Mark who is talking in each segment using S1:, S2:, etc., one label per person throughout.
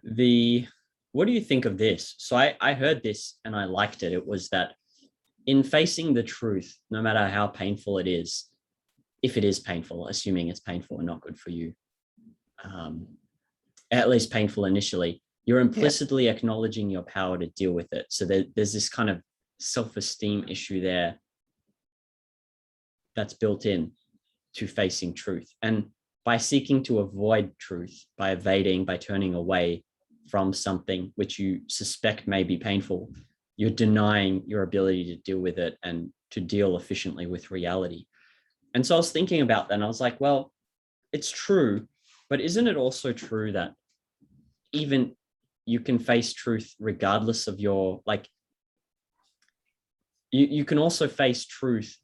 S1: What do you think of this? So I heard this and I liked it. It was that in facing the truth, no matter how painful it is, if it is painful, assuming it's painful and not good for you, um, at least painful initially, you're
S2: Yeah.
S1: implicitly acknowledging your power to deal with it. So there's this kind of self-esteem issue there that's built in to facing truth. And by seeking to avoid truth, by evading, by turning away from something which you suspect may be painful, you're denying your ability to deal with it and to deal efficiently with reality. And so I was thinking about that and I was like, well, it's true, but isn't it also true that even you can face truth regardless of your, like, you can also face truth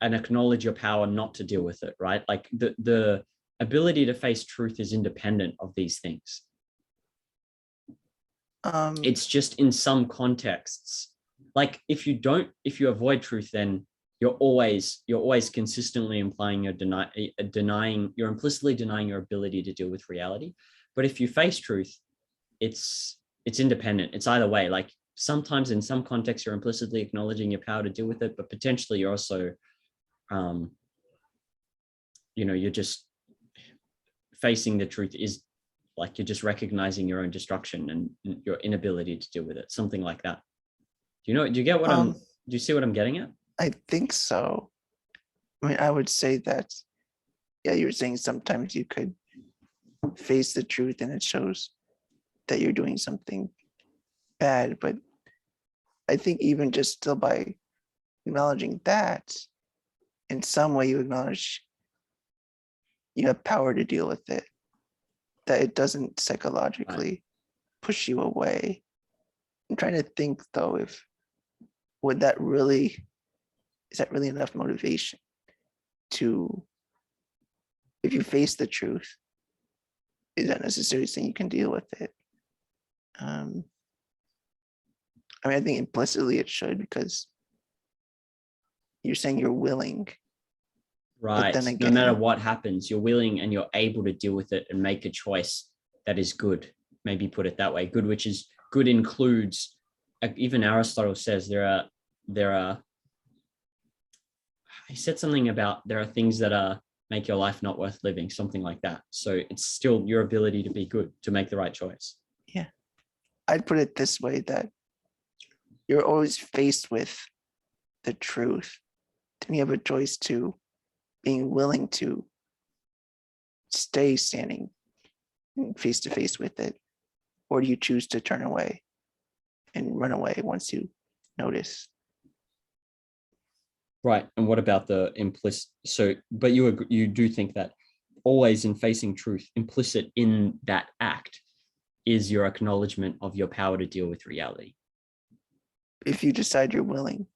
S1: and acknowledge your power not to deal with it, right? Like the ability to face truth is independent of these things. It's just in some contexts, like if you avoid truth, then you're always consistently implying you're implicitly denying your ability to deal with reality. But if you face truth, it's independent. It's either way. Like sometimes in some contexts, you're implicitly acknowledging your power to deal with it, but potentially you're also, you're just facing the truth is like you're just recognizing your own destruction and your inability to deal with it, something like that. Do you get what do you see what I'm getting at?
S2: I think so. I mean, I would say that, yeah, you were saying sometimes you could face the truth and it shows that you're doing something bad, but I think even just still by acknowledging that, in some way you acknowledge you have power to deal with it, that it doesn't psychologically push you away. I'm trying to think though, is that really enough motivation to, if you face the truth, is that necessarily saying you can deal with it? I mean, I think implicitly it should, because you're saying you're willing.
S1: Right.
S2: But then
S1: No
S2: again,
S1: matter what happens, you're willing and you're able to deal with it and make a choice that is good. Maybe put it that way. Good, which is good includes, even Aristotle says there are, he said something about there are things that make your life not worth living, something like that. So it's still your ability to be good, to make the right choice.
S2: Yeah. I'd put it this way, that you're always faced with the truth. Then you have a choice to being willing to stay standing face to face with it, or do you choose to turn away and run away once you notice?
S1: Right. And what about the implicit? So, but you do think that always in facing truth, implicit in that act is your acknowledgement of your power to deal with reality.
S2: If you decide you're willing,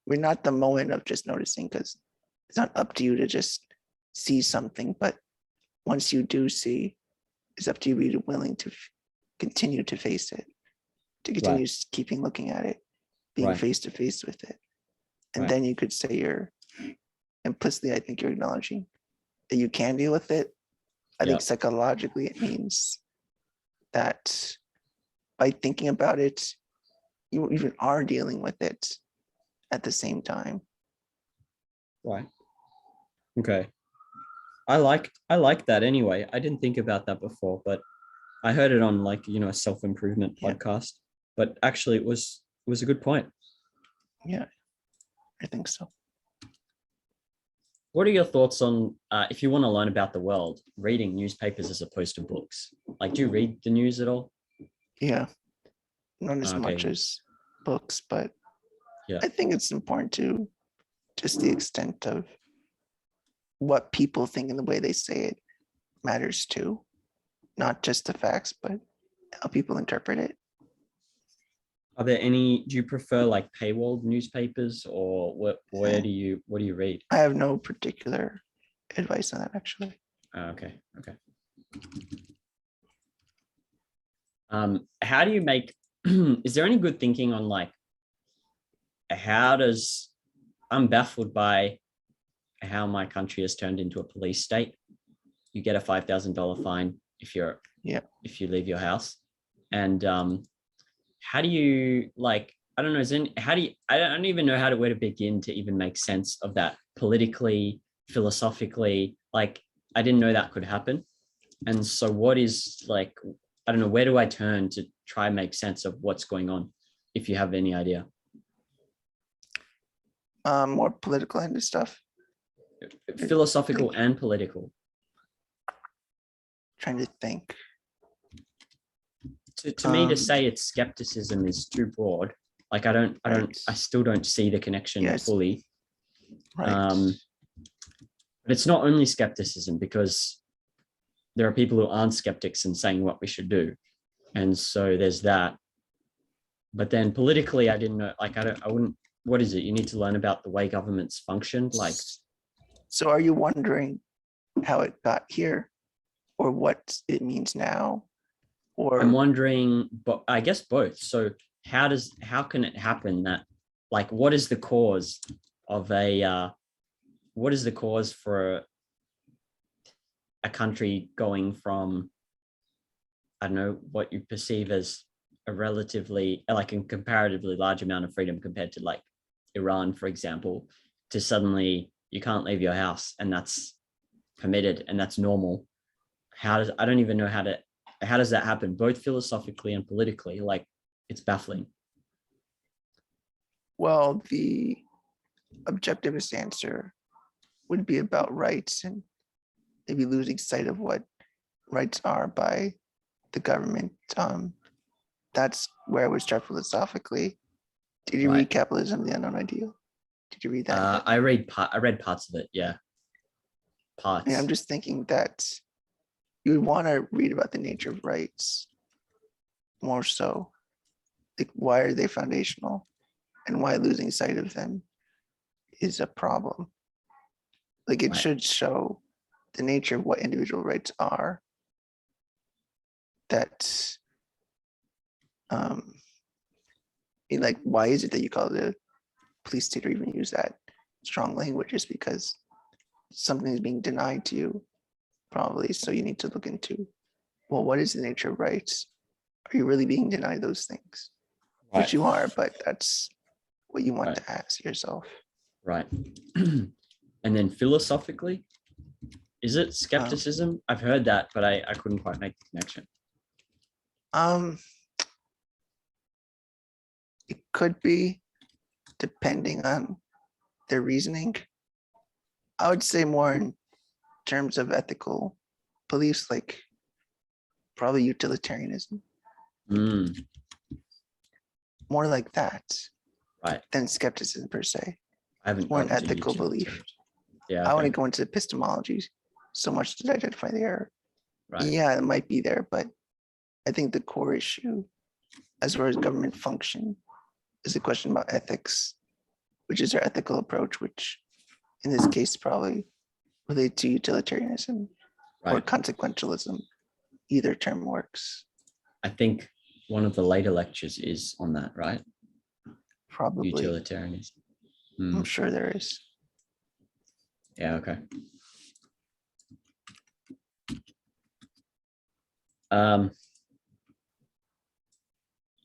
S2: we're not the moment of just noticing, because it's not up to you to just see something, but once you do see, it's up to you to be willing to continue to face it, to continue keeping looking at it, being face to face with it. And then you could say you're implicitly, I think you're acknowledging that you can deal with it. I think psychologically it means that by thinking about it, you even are dealing with it at the same time.
S1: Right. Okay. I like that anyway. I didn't think about that before, but I heard it on a self-improvement podcast, but actually it was a good point.
S2: Yeah, I think so.
S1: What are your thoughts on, if you want to learn about the world, reading newspapers as opposed to books? Like, do you read the news at all?
S2: Yeah, not as much as books, but I think it's important to just the extent of what people think and the way they say it matters too. Not just the facts, but how people interpret it.
S1: Are there any, do you prefer like paywalled newspapers, or what do you read?
S2: I have no particular advice on that, actually.
S1: Okay. How do you make, is there any good thinking on I'm baffled by how my country has turned into a police state. You get a $5,000 fine if you leave your house. And how do you like, I don't know, I don't even know where to begin to even make sense of that politically, philosophically. Like, I didn't know that could happen. And so what is like, I don't know, where do I turn to try and make sense of what's going on, if you have any idea?
S2: More political kind of stuff.
S1: Philosophical and political.
S2: Trying to think.
S1: To me, to say it's skepticism is too broad. Like, I still don't see the connection fully.
S2: Right.
S1: But it's not only skepticism, because there are people who aren't skeptics and saying what we should do. And so there's that. But then politically, I didn't know, like, I wouldn't, what is it? You need to learn about the way governments function. Like,
S2: so are you wondering how it got here, or what it means now? Or
S1: I'm wondering, but I guess both. So how can it happen that, like, what is the cause of what is the cause for a country going from, I don't know, what you perceive as a relatively, like, a comparatively large amount of freedom compared to like Iran, for example, to suddenly you can't leave your house and that's permitted and that's normal. I don't even know how does that happen, both philosophically and politically? Like, it's baffling.
S2: Well, the objectivist answer would be about rights, and maybe losing sight of what rights are by the government. That's where I would start philosophically. Did you read Capitalism, the Unknown Ideal? Did you read that?
S1: I read parts of it. Yeah. Parts.
S2: I'm just thinking that you would want to read about the nature of rights more so. Like, why are they foundational, and why losing sight of them is a problem. Like, it should show the nature of what individual rights are. That, like, why is it that you call it a police state or even use that strong language? Is because something is being denied to you, probably. So you need to look into, well, what is the nature of rights? Are you really being denied those things? Which you are, but that's what you want to ask yourself.
S1: Right. And then philosophically, is it skepticism? I've heard that, but I couldn't quite make the connection.
S2: It could be, depending on their reasoning. I would say more in terms of ethical beliefs, like probably utilitarianism. More like that, than skepticism per se.
S1: I haven't
S2: more an ethical belief.
S1: Yeah,
S2: I want to go into epistemology so much to identify the error. Yeah, it might be there, but I think the core issue, as far as government function, is a question about ethics, which is our ethical approach, which in this case probably relate to utilitarianism or consequentialism. Either term works.
S1: I think one of the later lectures is on that, right?
S2: Probably.
S1: Utilitarianism.
S2: I'm sure there is.
S1: Yeah, okay.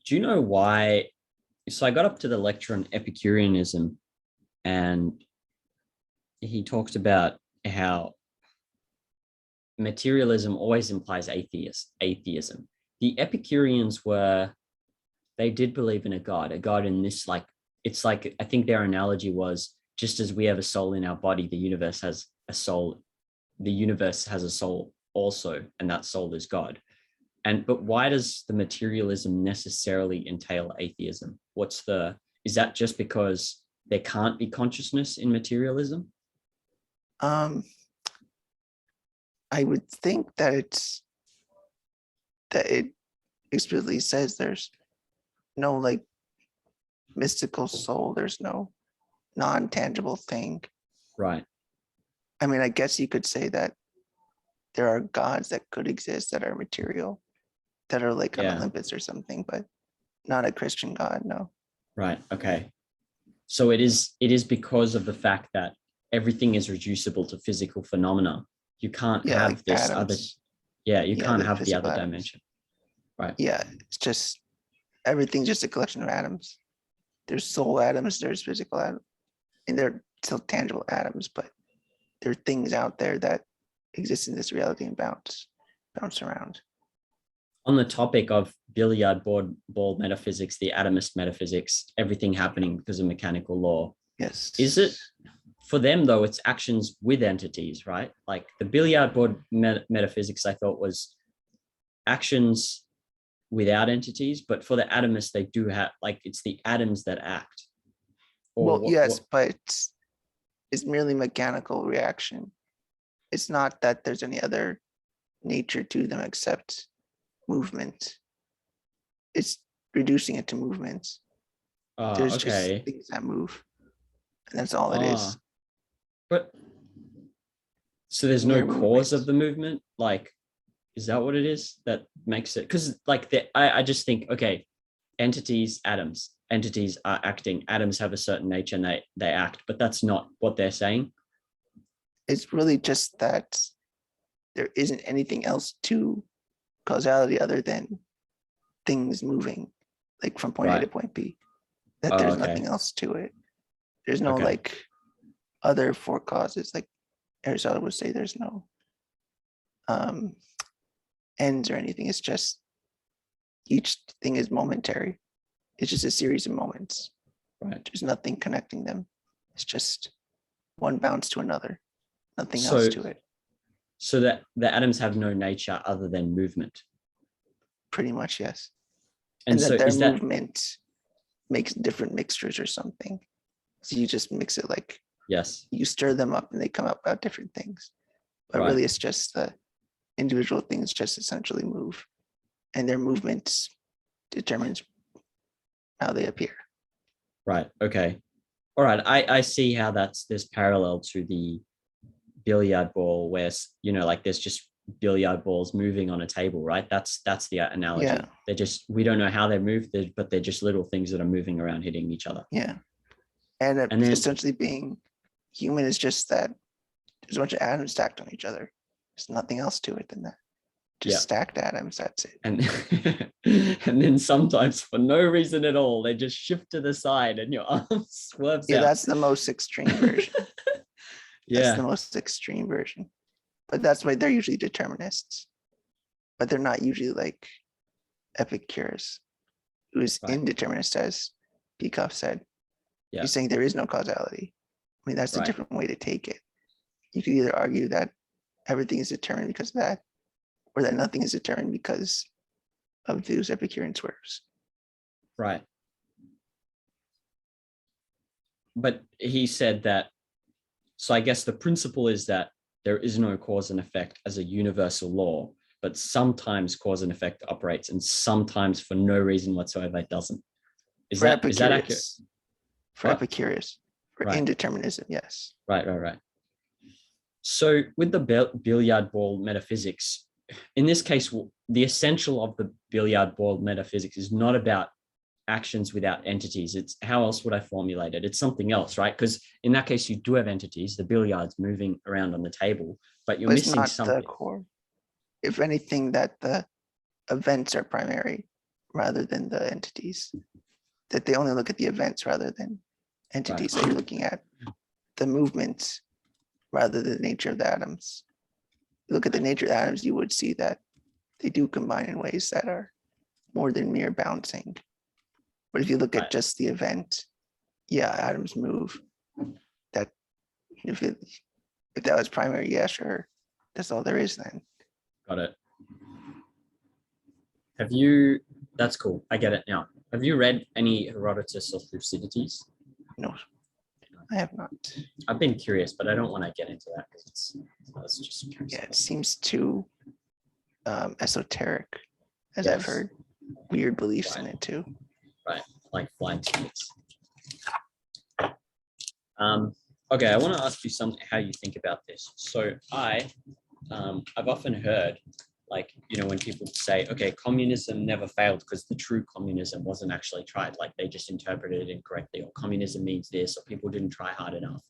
S1: Do you know why? So I got up to the lecture on Epicureanism, and he talked about how materialism always implies atheism. The Epicureans they did believe in a God in this, like, it's like, I think their analogy was, just as we have a soul in our body, the universe has a soul. The universe has a soul also, and that soul is God. But why does the materialism necessarily entail atheism? Is that just because there can't be consciousness in materialism?
S2: I would think that it explicitly says there's no like mystical soul, there's no non-tangible thing.
S1: Right.
S2: I mean, I guess you could say that there are gods that could exist that are material, that are like on Olympus or something, but not a Christian God, no.
S1: Right. Okay. So it is because of the fact that everything is reducible to physical phenomena. You can't have
S2: like
S1: this
S2: atoms.
S1: other. Yeah, you can't have the other dimension. Right.
S2: Yeah, it's just everything's just a collection of atoms. There's soul atoms, there's physical atoms, and they're still tangible atoms, but there are things out there that exist in this reality and bounce around.
S1: On the topic of billiard ball metaphysics, the atomist metaphysics, everything happening because of mechanical law.
S2: Yes.
S1: Is it for them though? It's actions with entities, right? Like the billiard board metaphysics, I thought was actions without entities, but for the atomists, they do have, like, it's the atoms that act. Or
S2: Well, yes, but it's merely mechanical reaction. It's not that there's any other nature to them except movement. It's reducing it to movements. There's just
S1: okay.
S2: things that move, and that's all it is.
S1: But so there's no cause of the movement, like, is that what it is that makes it? Because like I just think, okay, entities, atoms, entities are acting, atoms have a certain nature and they act, but that's not what they're saying.
S2: It's really just that there isn't anything else to causality other than things moving, like from point A to point B. That there's nothing else to it. There's no like other four causes, like Aristotle would say. There's no ends or anything. It's just each thing is momentary. It's just a series of moments.
S1: Right.
S2: There's nothing connecting them. It's just one bounce to another. Nothing else to it.
S1: So that the atoms have no nature other than movement.
S2: Pretty much, yes.
S1: And so
S2: that their movement makes different mixtures or something. So you just mix it like,
S1: yes,
S2: you stir them up and they come out about different things. But really it's just the individual things just essentially move, and their movements determines how they appear.
S1: Right. Okay. All right. I see how there's parallel to the billiard ball where, you know, like there's just billiard balls moving on a table, right? That's the analogy.
S2: Yeah.
S1: They're just, we don't know how they move, but they're just little things that are moving around hitting each other.
S2: Yeah. And then, essentially being human is just that there's a bunch of atoms stacked on each other. There's nothing else to it than that. Just stacked atoms, that's it.
S1: And and then sometimes for no reason at all, they just shift to the side and your arm swerves out.
S2: That's the most extreme version. That's the most extreme version. But that's why they're usually determinists. But they're not usually like Epicurus, who is indeterminist, as Peikoff said. He's saying there is no causality. I mean, that's a different way to take it. You could either argue that everything is determined because of that, or that nothing is determined because of those Epicurean swerves.
S1: Right. But he said that, so I guess the principle is that there is no cause and effect as a universal law, but sometimes cause and effect operates, and sometimes for no reason whatsoever it doesn't. Is that accurate?
S2: For Epicurus, for indeterminism, yes.
S1: Right. So with the billiard ball metaphysics, in this case, the essential of the billiard ball metaphysics is not about actions without entities. It's, how else would I formulate it? It's something else, right? Because in that case, you do have entities, the billiard's moving around on the table, but you're missing something. The
S2: core. If anything, that the events are primary rather than the entities. That they only look at the events rather than entities. So you're looking at the movements rather than the nature of the atoms. You look at the nature of the atoms, you would see that they do combine in ways that are more than mere bouncing. But if you look at just the event, atoms move. That if that was primary, sure. That's all there is then.
S1: Got it. Have you, that's cool. I get it now. Have you read any Herodotus or Thucydides?
S2: No, I have not.
S1: I've been curious, but I don't want to get into that because it's just curious.
S2: It seems too esoteric, as I've heard. Weird beliefs in it too.
S1: Right, like flying tickets. Okay, I want to ask you something, how you think about this. So I've often heard, like, you know, when people say, okay, communism never failed because the true communism wasn't actually tried, like they just interpreted it incorrectly, or communism means this, or people didn't try hard enough.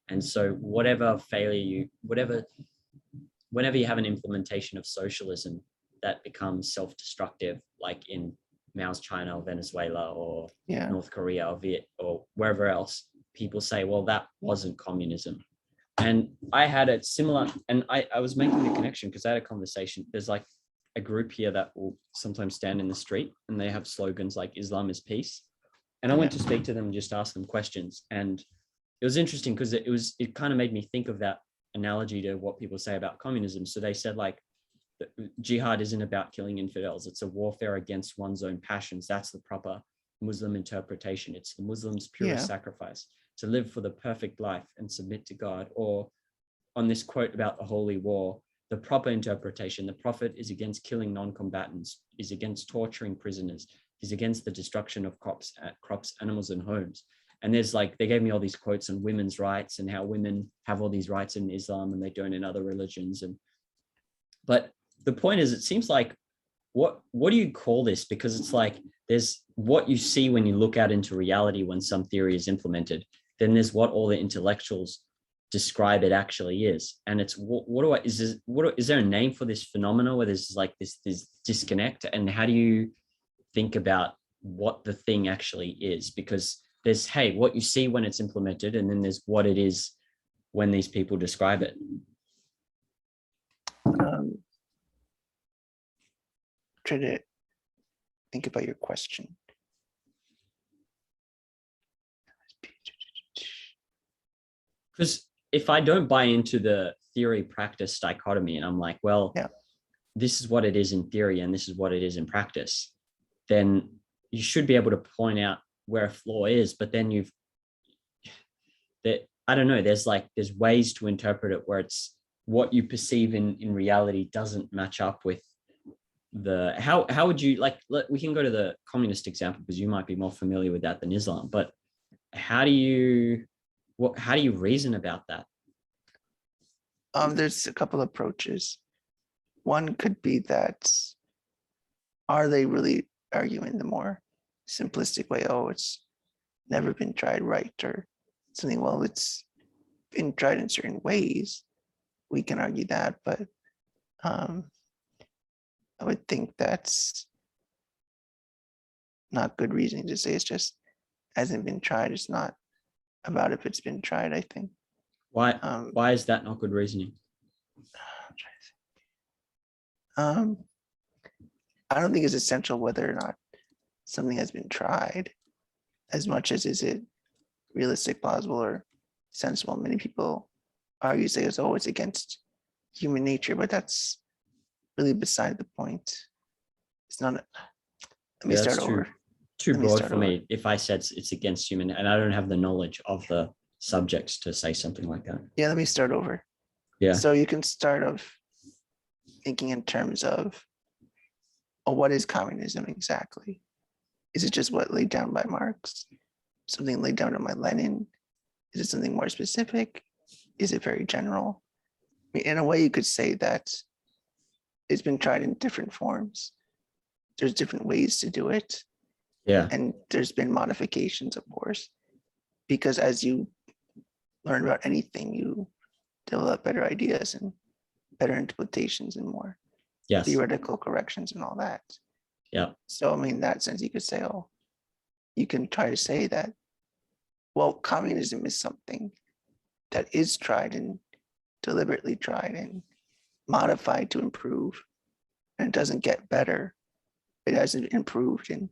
S1: And so whatever failure whenever you have an implementation of socialism, that becomes self-destructive, like in Mao's China or Venezuela or
S2: Yeah.
S1: North Korea or Viet or wherever else, people say, well, that wasn't communism. And I had a similar, and I was making the connection because I had a conversation. There's like a group here that will sometimes stand in the street and they have slogans like Islam is peace. And I went to speak to them and just ask them questions. And it was interesting because it kind of made me think of that analogy to what people say about communism. So they said like, jihad isn't about killing infidels. It's a warfare against one's own passions. That's the proper Muslim interpretation. It's the Muslim's purest sacrifice to live for the perfect life and submit to God. Or on this quote about the holy war, the proper interpretation, the Prophet is against killing non-combatants, is against torturing prisoners, is against the destruction of crops, animals, and homes. And there's like, they gave me all these quotes on women's rights and how women have all these rights in Islam and they don't in other religions. But the point is, it seems like, what do you call this? Because it's like, there's what you see when you look out into reality when some theory is implemented. Then there's what all the intellectuals describe it actually is. And it's, is there a name for this phenomena where there's like this disconnect? And how do you think about what the thing actually is? Because there's, hey, what you see when it's implemented, and then there's what it is when these people describe it.
S2: Try to think about your question.
S1: Because if I don't buy into the theory practice dichotomy and I'm like, well, this is what it is in theory and this is what it is in practice, then you should be able to point out where a flaw is. But then I don't know, there's ways to interpret it where it's what you perceive in reality doesn't match up with how would you, like, we can go to the communist example because you might be more familiar with that than Islam, but how do you reason about that?
S2: There's a couple approaches. One could be that, are they really arguing the more simplistic way? Oh, it's never been tried right, or something. Well, it's been tried in certain ways. We can argue that, but I would think that's not good reasoning to say it's just hasn't been tried. It's not about if it's been tried, I think.
S1: Why is that not good reasoning?
S2: I don't think it's essential whether or not something has been tried, as much as is it realistic, plausible, or sensible. Many people argue, say, it's against human nature, but that's really beside the point. It's not. Let me start over.
S1: Too broad for me. If I said it's against human, and I don't have the knowledge of the subjects to say something like that.
S2: Yeah, let me start over.
S1: Yeah.
S2: So you can start off thinking in terms of, what is communism exactly? Is it just what laid down by Marx? Something laid down by Lenin? Is it something more specific? Is it very general? I mean, in a way, you could say that it's been tried in different forms. There's different ways to do it.
S1: Yeah.
S2: And there's been modifications, of course, because as you learn about anything, you develop better ideas and better interpretations and more theoretical corrections and all that.
S1: Yeah.
S2: So, I mean, in that sense, you could say, you can try to say that, well, communism is something that is tried and deliberately tried and modified to improve, and it doesn't get better. It hasn't improved, and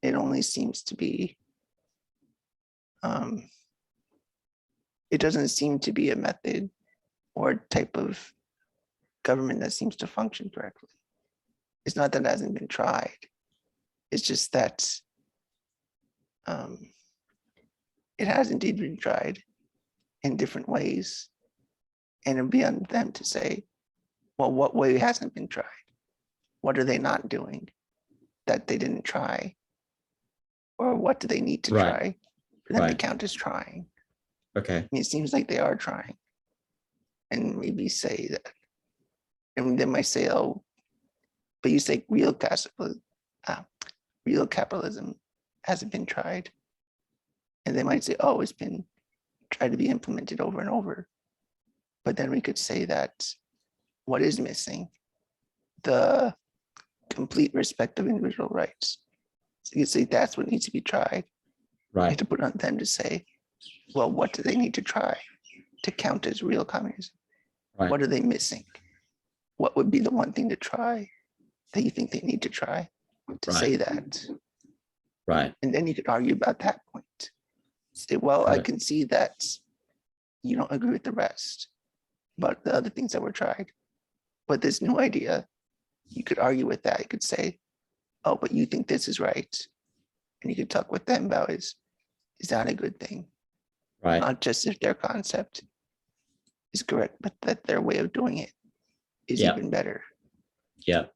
S2: it only seems to be, it doesn't seem to be a method or type of government that seems to function correctly. It's not that it hasn't been tried. It's just that it has indeed been tried in different ways. And it'd be on them to say, well, what way hasn't been tried? What are they not doing that they didn't try? Or what do they need to try for them to count as trying?
S1: Okay.
S2: I mean, it seems like they are trying. And maybe say that. And they might say, but you say real capitalism hasn't been tried. And they might say, it's been tried to be implemented over and over. But then we could say that what is missing? The complete respect of individual rights. So you say that's what needs to be tried. You have
S1: Right.
S2: to put on them to say, well, what do they need to try to count as real communism?
S1: Right.
S2: What are they missing? What would be the one thing to try that you think they need to try to
S1: Right.
S2: say that?
S1: Right.
S2: And then you could argue about that point. Say, well, I
S1: Right.
S2: can see that you don't agree with the rest, but the other things that were tried. But this new idea, you could argue with that. You could say, oh, but you think this is right. And you could talk with them about is that a good thing?
S1: Right.
S2: Not just if their concept is correct, but that their way of doing it is
S1: Yeah.
S2: even better.
S1: Yeah.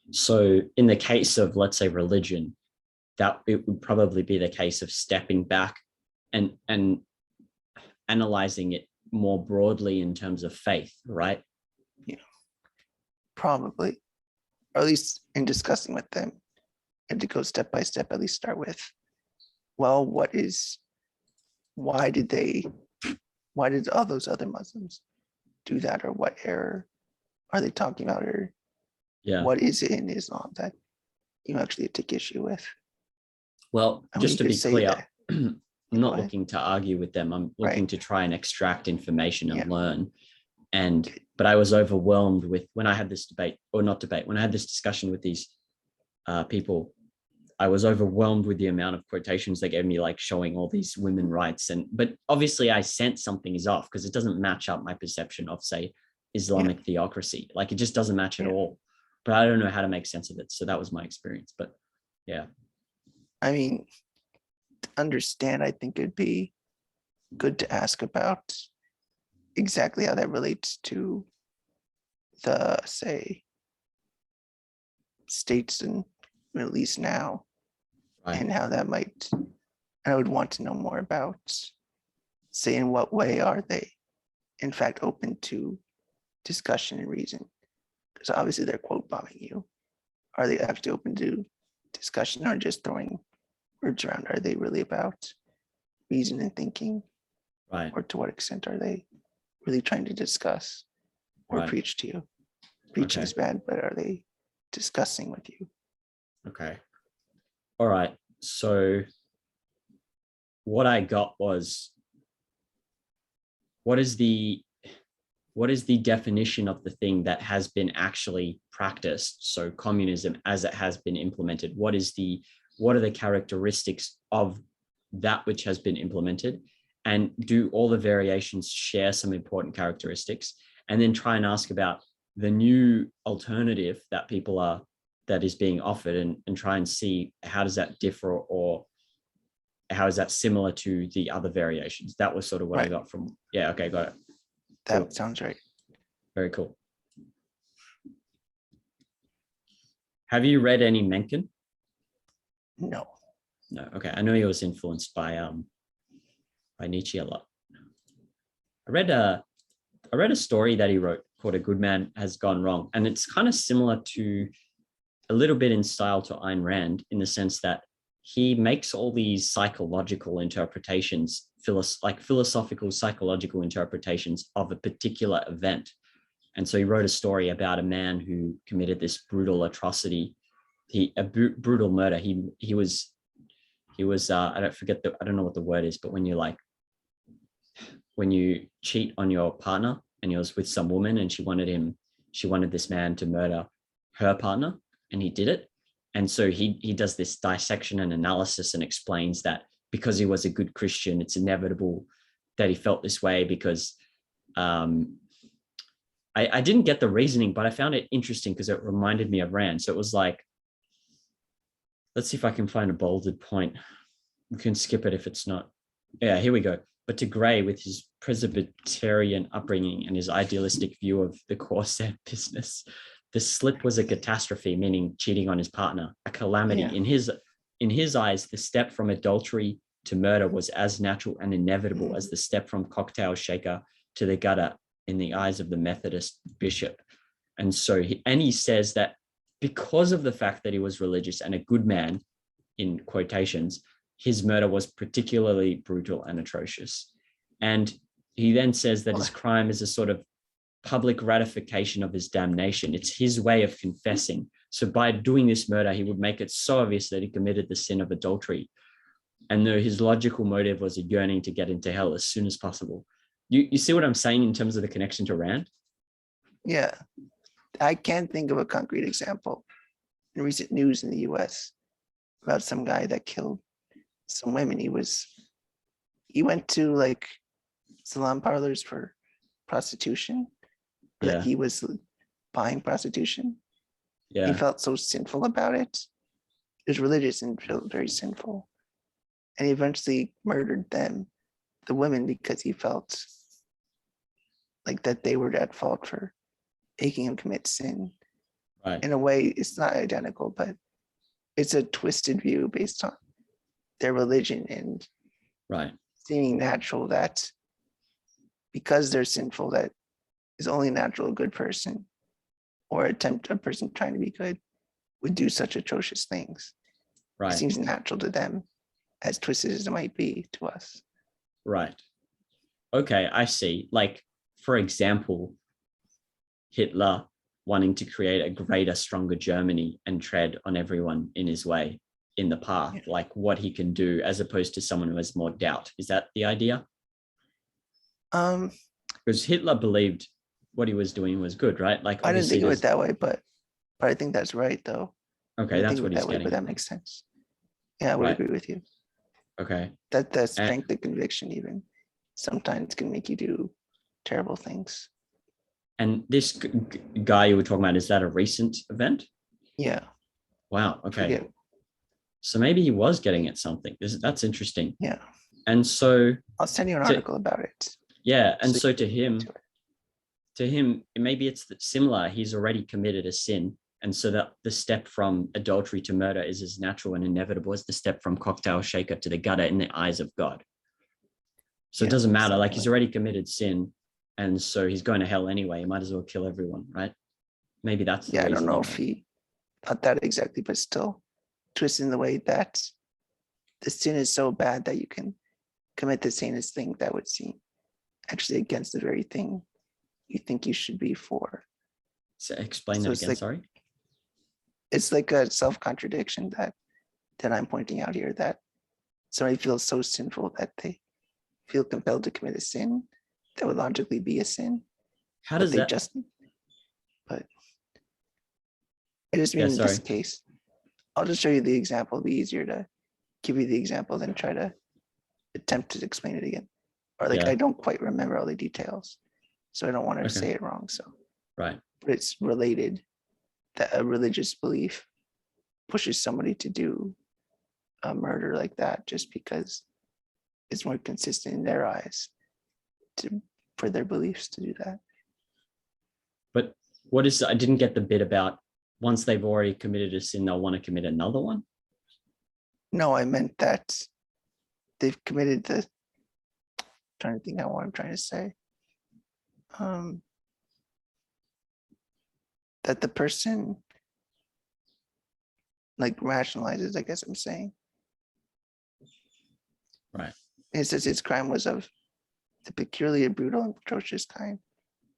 S1: So in the case of, let's say, religion, that it would probably be the case of stepping back and analyzing it more broadly in terms of faith, right?
S2: Probably, or at least in discussing with them, and to go step by step, at least start with, well, why did all those other Muslims do that, or what error are they talking about, or
S1: Yeah.
S2: what is it in Islam that you actually take issue with?
S1: Well,
S2: And
S1: just to be clear, I'm not
S2: ahead.
S1: looking to argue with them. I'm looking
S2: Right.
S1: to try and extract information and
S2: Yeah.
S1: learn. But I was overwhelmed with when I had this debate, or not debate, when I had this discussion with these people, I was overwhelmed with the amount of quotations they gave me, like showing all these women rights. But obviously I sense something is off because it doesn't match up my perception of, say, Islamic theocracy. Like it just doesn't match at all. But I don't know how to make sense of it. So that was my experience. But yeah.
S2: I mean, to understand, I think it'd be good to ask about exactly how that relates to the, say, states in Middle East now,
S1: Right.
S2: and how that might, I would want to know more about, say, in what way are they in fact open to discussion and reason? Because obviously they're quote bombing you. Are they actually open to discussion, or just throwing words around? Are they really about reason and thinking?
S1: Right.
S2: Or to what extent are they really trying to discuss or
S1: Right.
S2: preach to you? Preaching
S1: Okay.
S2: is bad, but are they discussing with you?
S1: Okay. All right. So what I got was, what is the definition of the thing that has been actually practiced? So communism as it has been implemented, what are the characteristics of that which has been implemented? And do all the variations share some important characteristics? And then try and ask about the new alternative that is being offered, and try and see how does that differ, or how is that similar to the other variations? That was sort of what I got from, yeah, okay, got it.
S2: That
S1: Cool.
S2: sounds right.
S1: Very cool. Have you read any Menken?
S2: No.
S1: No. Okay. I know he was influenced by Nietzsche a lot. I read a story that he wrote called A Good Man Has Gone Wrong. And it's kind of similar to, a little bit in style, to Ayn Rand, in the sense that he makes all these psychological interpretations, philosophical psychological interpretations of a particular event. And so he wrote a story about a man who committed this brutal atrocity, brutal murder. He was I don't know what the word is, but when you cheat on your partner, and he was with some woman, and she wanted this man to murder her partner, and he did it. And so he does this dissection and analysis, and explains that because he was a good Christian, it's inevitable that he felt this way, because I didn't get the reasoning, but I found it interesting because it reminded me of Rand. So it was like, let's see if I can find a bolded point. We can skip it if it's not. Yeah, here we go. But to Gray, with his Presbyterian upbringing and his idealistic view of the corset business, the slip was a catastrophe, meaning cheating on his partner, a calamity.
S2: Yeah.
S1: In his eyes, the step from adultery to murder was as natural and inevitable as the step from cocktail shaker to the gutter in the eyes of the Methodist bishop. And so he says that because of the fact that he was religious and a good man, in quotations, his murder was particularly brutal and atrocious. And he then says that his crime is a sort of public ratification of his damnation. It's his way of confessing So by doing this murder, he would make it so obvious that he committed the sin of adultery. And though his logical motive was a yearning to get into hell as soon as possible. You see what I'm saying in terms of the connection to Rand?
S2: Yeah. I can't think of a concrete example in recent news in the US about some guy that killed some women. He went to like salon parlors for prostitution, or that
S1: Yeah.
S2: he was buying prostitution. He
S1: Yeah.
S2: felt so sinful about it. He was religious and felt very sinful. And he eventually murdered them, the women, because he felt like that they were at fault for making him commit sin.
S1: Right.
S2: In a way, it's not identical, but it's a twisted view based on their religion and
S1: Right.
S2: seeming natural that because they're sinful, that is only natural a good person or a person trying to be good would do such atrocious things.
S1: Right.
S2: It seems natural to them, as twisted as it might be to us.
S1: Right. Okay, I see. Like, for example, Hitler wanting to create a greater, stronger Germany and tread on everyone in his way in the path, like what he can do, as opposed to someone who has more doubt. Is that the idea? Because Hitler believed what he was doing was good, right? Like,
S2: I didn't
S1: obviously,
S2: think of it that way, but I think that's right, though.
S1: okay, that's what he's
S2: that way,
S1: getting.
S2: but that makes sense. Yeah, I would
S1: Right.
S2: agree with you.
S1: Okay.
S2: That strength of conviction even sometimes can make you do terrible things.
S1: And this guy you were talking about, is that a recent event?
S2: Yeah.
S1: Wow. Okay.
S2: Forget.
S1: So maybe he was getting at something. That's interesting.
S2: Yeah.
S1: And so
S2: I'll send you an article about it.
S1: yeah, and so to
S2: you
S1: him, maybe it's similar. He's already committed a sin, and so that the step from adultery to murder is as natural and inevitable as the step from cocktail shaker to the gutter in the eyes of God. So it doesn't matter. Like, he's already committed sin, and so he's going to hell anyway. He might as well kill everyone, right? Maybe that's the reason.
S2: I don't know if he thought that exactly, but still twisting the way that the sin is so bad that you can commit the sanest thing that would seem actually against the very thing you think you should be for.
S1: So explain that again,
S2: like,
S1: sorry.
S2: It's like a self-contradiction that I'm pointing out here, that somebody feels so sinful that they feel compelled to commit a sin that would logically be a sin.
S1: How does that?
S2: But I just mean in this case, I'll just show you the example. It'll be easier to give you the example than try to attempt to explain it again. Or like, I don't quite remember all the details, so I don't want to say it wrong. So,
S1: right.
S2: But it's related that a religious belief pushes somebody to do a murder like that just because it's more consistent in their eyes for their beliefs to do that.
S1: But what is, I didn't get the bit about once they've already committed a sin, they'll want to commit another one?
S2: No, I meant that they've committed trying to think out what I'm trying to say. That the person like rationalizes, I guess I'm saying.
S1: Right.
S2: It says his crime was of the peculiarly brutal and atrocious kind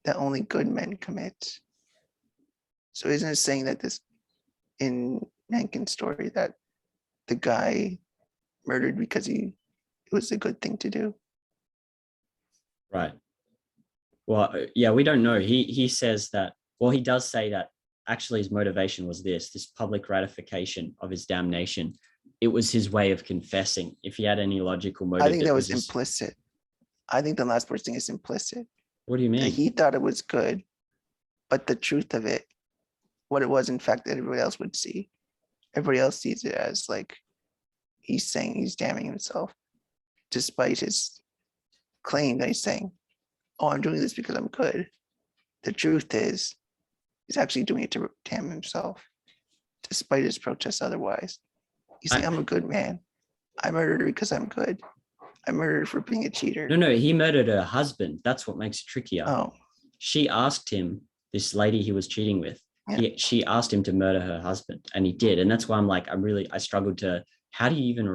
S2: that only good men commit. So isn't it saying that this, in Menken's story, that the guy murdered because it was a good thing to do?
S1: Right. Well, yeah, we don't know. He says that, well, he does say that actually his motivation was this public ratification of his damnation. It was his way of confessing. If he had any logical motive,
S2: I think that was implicit. I think the last person is implicit.
S1: What do you mean?
S2: He thought it was good, but the truth of it, what it was in fact that everybody else would see, everybody else sees it as like he's saying he's damning himself, despite his claim that he's saying, oh, I'm doing this because I'm good. The truth is he's actually doing it to damn himself, despite his protests otherwise. He's saying, I'm a good man. I murdered her because I'm good. I murdered her for being a cheater.
S1: No, he murdered her husband. That's what makes it trickier.
S2: Oh.
S1: She asked him, this lady he was cheating with, she asked him to murder her husband, and he did. And that's why I'm like, I struggled to, how do you even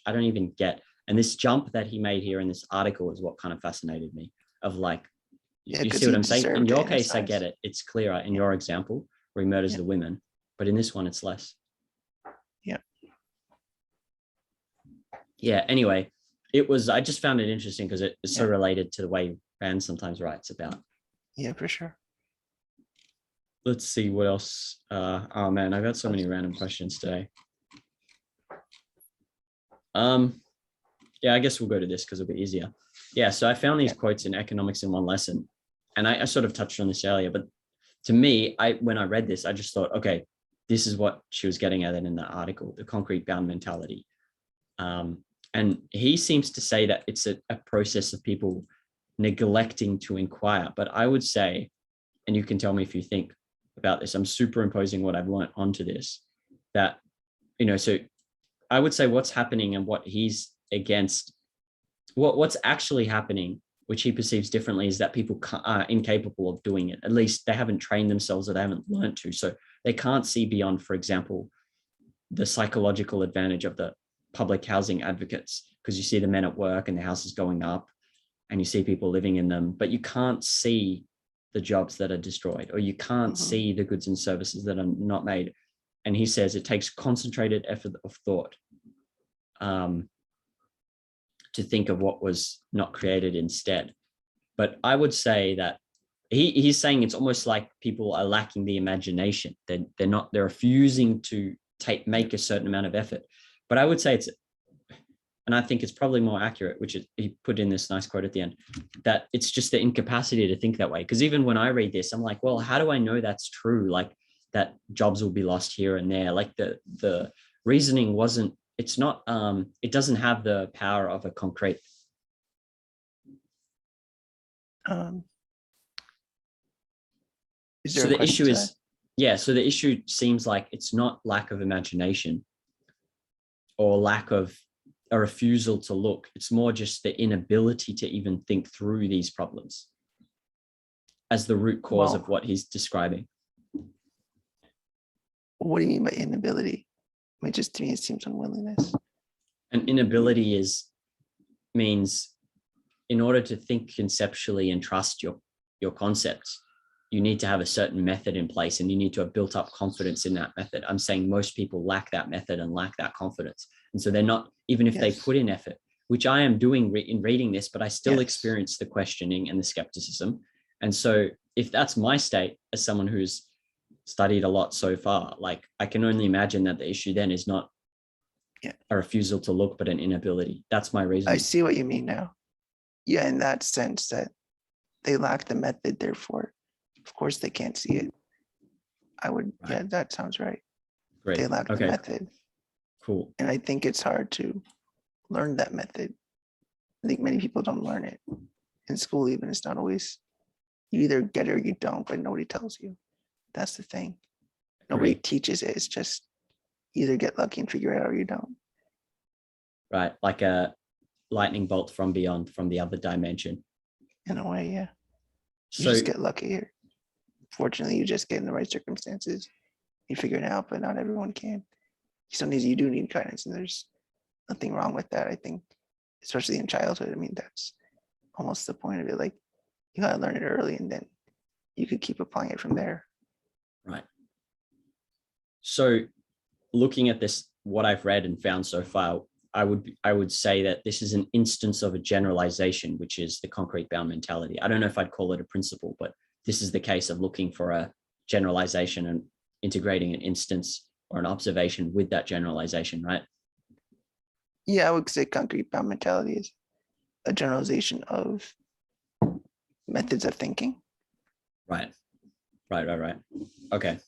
S1: I don't even get. And this jump that he made here in this article is what kind of fascinated me, of like, you see what I'm saying? In your case, I get it. It's clearer in your example where he murders the women. but in this one, it's less.
S2: Yeah.
S1: Yeah. Anyway, I just found it interesting because it's so related to the way Rand sometimes writes about.
S2: Yeah, for sure.
S1: Let's see what else. Oh man, I've got so many random questions today. Yeah, I guess we'll go to this because it'll be easier. Yeah, so I found these quotes in Economics in One Lesson, and I sort of touched on this earlier, but to me, when I read this, I just thought, okay, this is what she was getting at in the article, the concrete bound mentality. And he seems to say that it's a process of people neglecting to inquire. But I would say, and you can tell me if you think about this, I'm superimposing what I've learned onto this, that, so I would say what's happening and what he's against, what's actually happening, which he perceives differently, is that people are incapable of doing it. At least they haven't trained themselves or they haven't learned to. So they can't see beyond, for example, the psychological advantage of the public housing advocates, because you see the men at work and the houses going up and you see people living in them, but you can't see the jobs that are destroyed, or you can't see the goods and services that are not made. And he says it takes concentrated effort of thought to think of what was not created instead. But I would say that he's saying it's almost like people are lacking the imagination. They're refusing to make a certain amount of effort. But I would say and I think it's probably more accurate, which is, he put in this nice quote at the end, that it's just the incapacity to think that way. Because even when I read this, I'm like, well, how do I know that's true? Like that jobs will be lost here and there. Like the reasoning wasn't, it's not, it doesn't have the power of a concrete. So the issue is, so the issue seems like it's not lack of imagination or lack of a refusal to look. It's more just the inability to even think through these problems as the root cause of what he's describing.
S2: What do you mean by inability? I mean, just to me, it seems unwillingness.
S1: An inability means in order to think conceptually and trust your concepts, you need to have a certain method in place and you need to have built up confidence in that method. I'm saying most people lack that method and lack that confidence. And so they're not, even if they put in effort, which I am doing in reading this, but I still experience the questioning and the skepticism. And so if that's my state as someone who's studied a lot so far, like I can only imagine that the issue then is not a refusal to look, but an inability. That's my reason.
S2: I see what you mean now. Yeah, in that sense that they lack the method, therefore, of course they can't see it. I would, that sounds right.
S1: Great.
S2: They lack the method.
S1: Cool.
S2: And I think it's hard to learn that method. I think many people don't learn it. In school even, it's not always, you either get it or you don't, but nobody tells you. That's the thing. Nobody teaches it. It's just either get lucky and figure it out or you don't.
S1: Right. Like a lightning bolt from beyond, from the other dimension.
S2: In a way, yeah. You just get lucky here. Fortunately, you just get in the right circumstances. You figure it out, but not everyone can. Sometimes you do need guidance, and there's nothing wrong with that. I think, especially in childhood. I mean, that's almost the point of it. Like, you gotta learn it early, and then you could keep applying it from there.
S1: Right. So, looking at this, what I've read and found so far, I would say that this is an instance of a generalization, which is the concrete bound mentality. I don't know if I'd call it a principle, but this is the case of looking for a generalization and integrating an instance or an observation with that generalization, right?
S2: Yeah, I would say concrete bound mentality is a generalization of methods of thinking.
S1: Right. Okay.